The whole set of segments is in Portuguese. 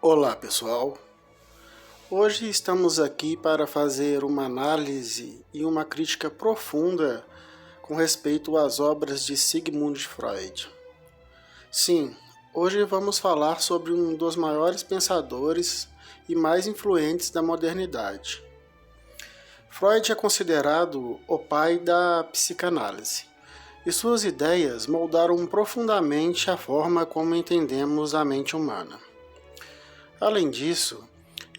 Olá pessoal, hoje estamos aqui para fazer uma análise e uma crítica profunda com respeito às obras de Sigmund Freud. Sim, hoje vamos falar sobre um dos maiores pensadores e mais influentes da modernidade. Freud é considerado o pai da psicanálise, e suas ideias moldaram profundamente a forma como entendemos a mente humana. Além disso,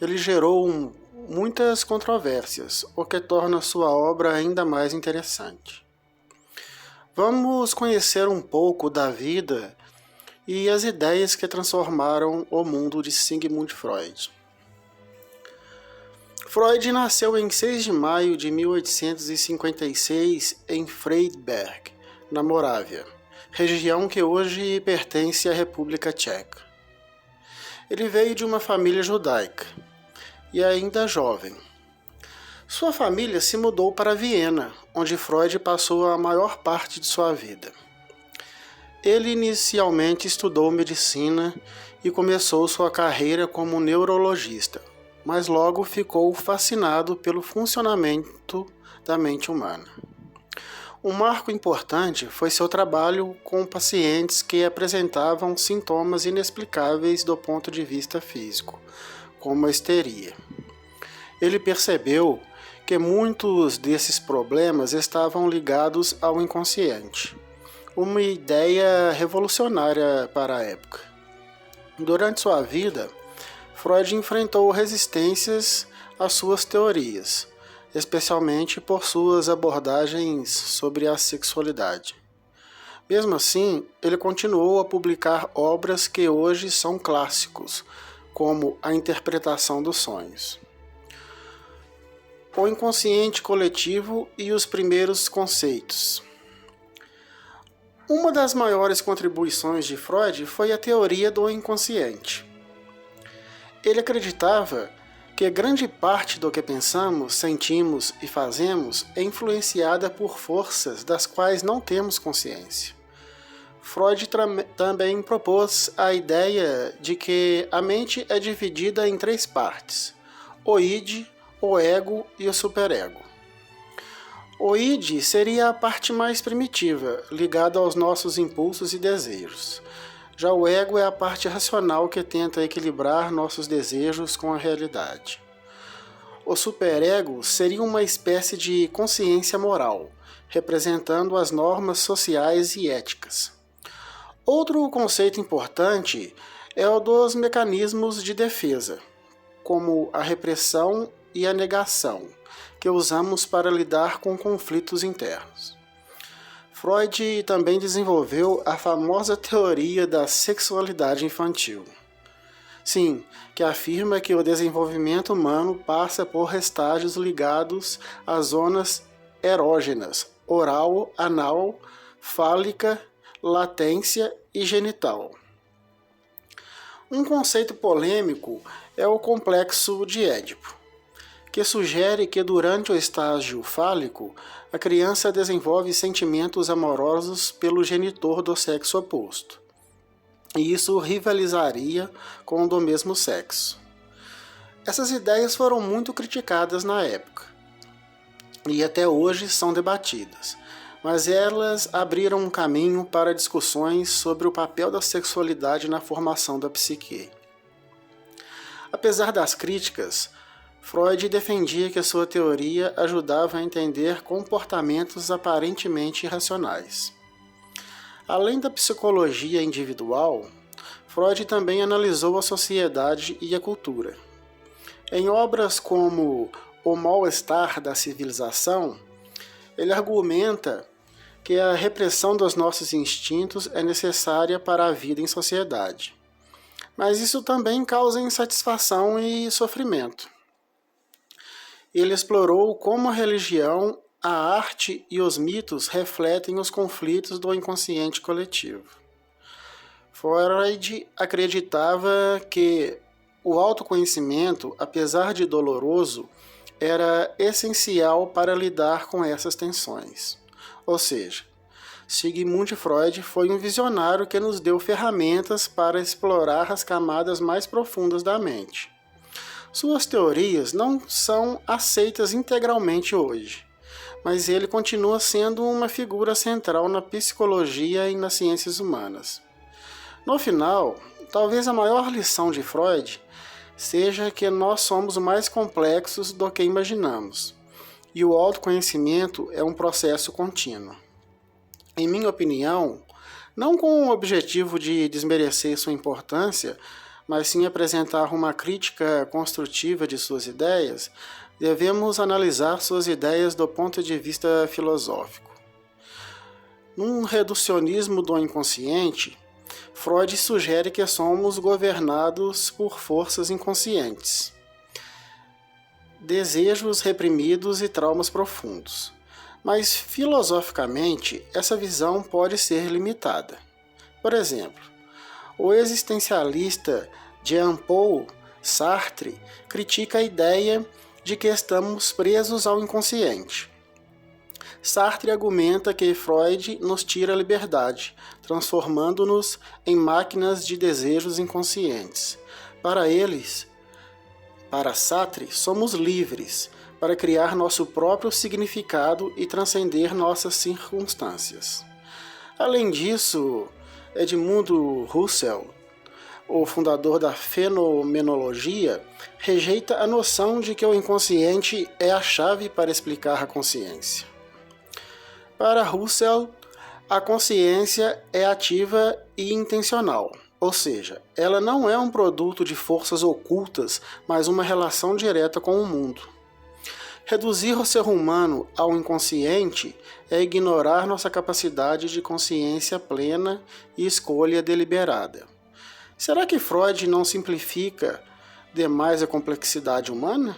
ele gerou muitas controvérsias, o que torna sua obra ainda mais interessante. Vamos conhecer um pouco da vida e as ideias que transformaram o mundo de Sigmund Freud. Freud nasceu em 6 de maio de 1856 em Freiberg, na Morávia, região que hoje pertence à República Tcheca. Ele veio de uma família judaica e ainda jovem. Sua família se mudou para Viena, onde Freud passou a maior parte de sua vida. Ele inicialmente estudou medicina e começou sua carreira como neurologista, mas logo ficou fascinado pelo funcionamento da mente humana. Um marco importante foi seu trabalho com pacientes que apresentavam sintomas inexplicáveis do ponto de vista físico, como a histeria. Ele percebeu que muitos desses problemas estavam ligados ao inconsciente, uma ideia revolucionária para a época. Durante sua vida, Freud enfrentou resistências às suas teorias, especialmente por suas abordagens sobre a sexualidade. Mesmo assim, ele continuou a publicar obras que hoje são clássicos, como A Interpretação dos Sonhos, O Inconsciente Coletivo e Os Primeiros Conceitos. Uma das maiores contribuições de Freud foi a teoria do inconsciente. Ele acreditava que grande parte do que pensamos, sentimos e fazemos é influenciada por forças das quais não temos consciência. Freud também propôs a ideia de que a mente é dividida em 3 partes: o id, o ego e o superego. O id seria a parte mais primitiva, ligada aos nossos impulsos e desejos. Já o ego é a parte racional que tenta equilibrar nossos desejos com a realidade. O superego seria uma espécie de consciência moral, representando as normas sociais e éticas. Outro conceito importante é o dos mecanismos de defesa, como a repressão e a negação, que usamos para lidar com conflitos internos. Freud também desenvolveu a famosa teoria da sexualidade infantil. Sim, que afirma que o desenvolvimento humano passa por estágios ligados às zonas erógenas, oral, anal, fálica, latência e genital. Um conceito polêmico é o complexo de Édipo, que sugere que durante o estágio fálico, a criança desenvolve sentimentos amorosos pelo genitor do sexo oposto, e isso rivalizaria com o do mesmo sexo. Essas ideias foram muito criticadas na época, e até hoje são debatidas, mas elas abriram um caminho para discussões sobre o papel da sexualidade na formação da psique. Apesar das críticas, Freud defendia que sua teoria ajudava a entender comportamentos aparentemente irracionais. Além da psicologia individual, Freud também analisou a sociedade e a cultura. Em obras como O Mal-Estar da Civilização, ele argumenta que a repressão dos nossos instintos é necessária para a vida em sociedade. Mas isso também causa insatisfação e sofrimento. Ele explorou como a religião, a arte e os mitos refletem os conflitos do inconsciente coletivo. Freud acreditava que o autoconhecimento, apesar de doloroso, era essencial para lidar com essas tensões. Ou seja, Sigmund Freud foi um visionário que nos deu ferramentas para explorar as camadas mais profundas da mente. Suas teorias não são aceitas integralmente hoje, mas ele continua sendo uma figura central na psicologia e nas ciências humanas. No final, talvez a maior lição de Freud seja que nós somos mais complexos do que imaginamos, e o autoconhecimento é um processo contínuo. Em minha opinião, não com o objetivo de desmerecer sua importância, mas sim apresentar uma crítica construtiva de suas ideias, devemos analisar suas ideias do ponto de vista filosófico. Num reducionismo do inconsciente, Freud sugere que somos governados por forças inconscientes, desejos reprimidos e traumas profundos. Mas, filosoficamente, essa visão pode ser limitada. Por exemplo, o existencialista Jean-Paul Sartre critica a ideia de que estamos presos ao inconsciente. Sartre argumenta que Freud nos tira a liberdade, transformando-nos em máquinas de desejos inconscientes. Para Sartre, somos livres para criar nosso próprio significado e transcender nossas circunstâncias. Além disso, Edmundo Husserl, o fundador da fenomenologia, rejeita a noção de que o inconsciente é a chave para explicar a consciência. Para Husserl, a consciência é ativa e intencional, ou seja, ela não é um produto de forças ocultas, mas uma relação direta com o mundo. Reduzir o ser humano ao inconsciente é ignorar nossa capacidade de consciência plena e escolha deliberada. Será que Freud não simplifica demais a complexidade humana?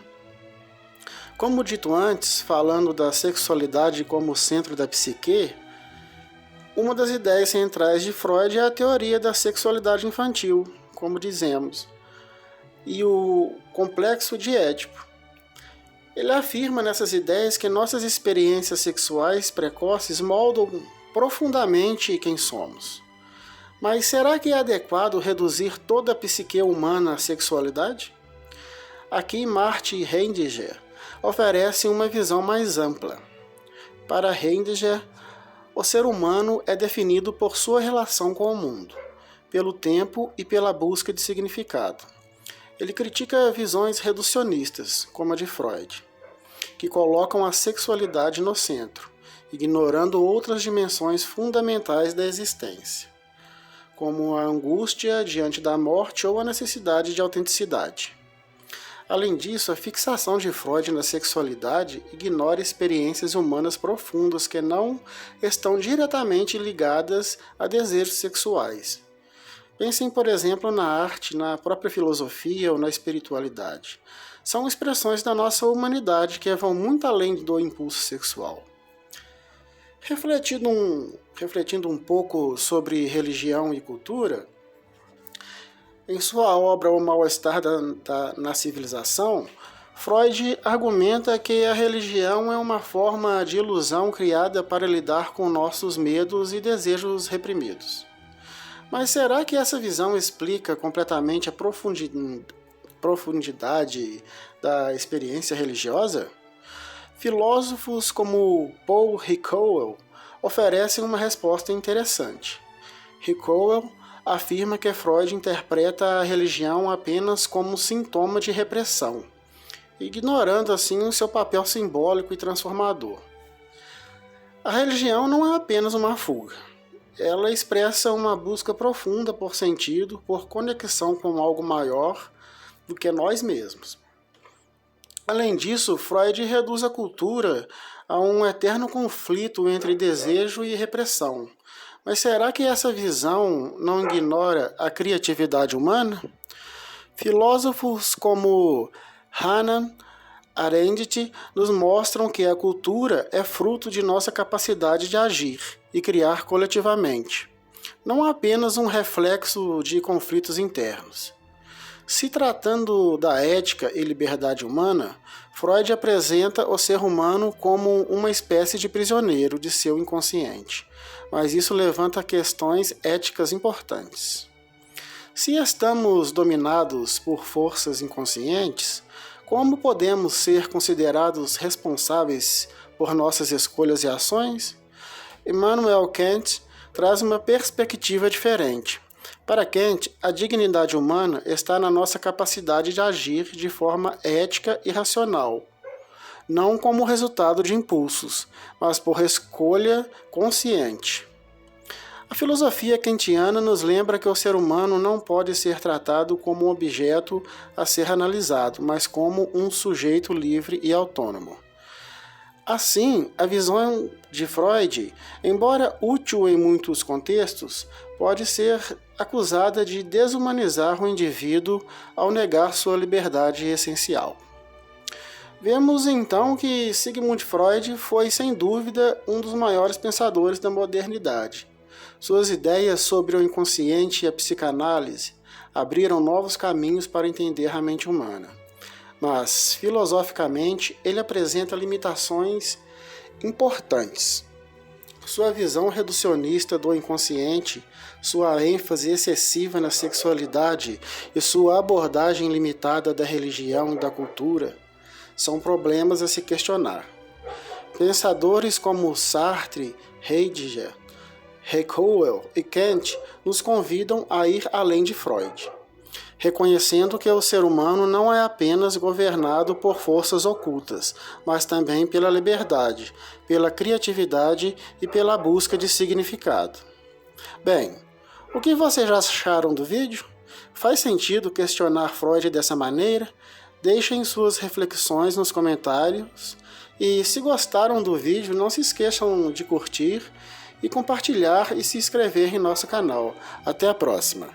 Como dito antes, falando da sexualidade como centro da psique, uma das ideias centrais de Freud é a teoria da sexualidade infantil, como dizemos, e o complexo de Édipo. Ele afirma nessas ideias que nossas experiências sexuais precoces moldam profundamente quem somos. Mas será que é adequado reduzir toda a psique humana à sexualidade? Aqui Martin Heidegger oferece uma visão mais ampla. Para Heidegger, o ser humano é definido por sua relação com o mundo, pelo tempo e pela busca de significado. Ele critica visões reducionistas, como a de Freud, que colocam a sexualidade no centro, ignorando outras dimensões fundamentais da existência, como a angústia diante da morte ou a necessidade de autenticidade. Além disso, a fixação de Freud na sexualidade ignora experiências humanas profundas que não estão diretamente ligadas a desejos sexuais. Pensem, por exemplo, na arte, na própria filosofia ou na espiritualidade. São expressões da nossa humanidade que vão muito além do impulso sexual. Refletindo um pouco sobre religião e cultura, em sua obra O Mal-Estar na Civilização, Freud argumenta que a religião é uma forma de ilusão criada para lidar com nossos medos e desejos reprimidos. Mas será que essa visão explica completamente a profundidade da experiência religiosa? Filósofos como Paul Ricoeur oferecem uma resposta interessante. Ricoeur afirma que Freud interpreta a religião apenas como sintoma de repressão, ignorando assim o seu papel simbólico e transformador. A religião não é apenas uma fuga. Ela expressa uma busca profunda por sentido, por conexão com algo maior do que nós mesmos. Além disso, Freud reduz a cultura a um eterno conflito entre desejo e repressão. Mas será que essa visão não ignora a criatividade humana? Filósofos como Hannah Arendt nos mostram que a cultura é fruto de nossa capacidade de agir e criar coletivamente, não apenas um reflexo de conflitos internos. Se tratando da ética e liberdade humana, Freud apresenta o ser humano como uma espécie de prisioneiro de seu inconsciente, mas isso levanta questões éticas importantes. Se estamos dominados por forças inconscientes, como podemos ser considerados responsáveis por nossas escolhas e ações? Immanuel Kant traz uma perspectiva diferente. Para Kant, a dignidade humana está na nossa capacidade de agir de forma ética e racional, não como resultado de impulsos, mas por escolha consciente. A filosofia kantiana nos lembra que o ser humano não pode ser tratado como um objeto a ser analisado, mas como um sujeito livre e autônomo. Assim, a visão de Freud, embora útil em muitos contextos, pode ser acusada de desumanizar o indivíduo ao negar sua liberdade essencial. Vemos então que Sigmund Freud foi, sem dúvida, um dos maiores pensadores da modernidade. Suas ideias sobre o inconsciente e a psicanálise abriram novos caminhos para entender a mente humana. Mas, filosoficamente, ele apresenta limitações importantes. Sua visão reducionista do inconsciente, sua ênfase excessiva na sexualidade e sua abordagem limitada da religião e da cultura são problemas a se questionar. Pensadores como Sartre, Heidegger, Haeckel e Kant nos convidam a ir além de Freud, reconhecendo que o ser humano não é apenas governado por forças ocultas, mas também pela liberdade, pela criatividade e pela busca de significado. Bem, o que vocês já acharam do vídeo? Faz sentido questionar Freud dessa maneira? Deixem suas reflexões nos comentários e, se gostaram do vídeo, não se esqueçam de curtir e compartilhar e se inscrever em nosso canal. Até a próxima!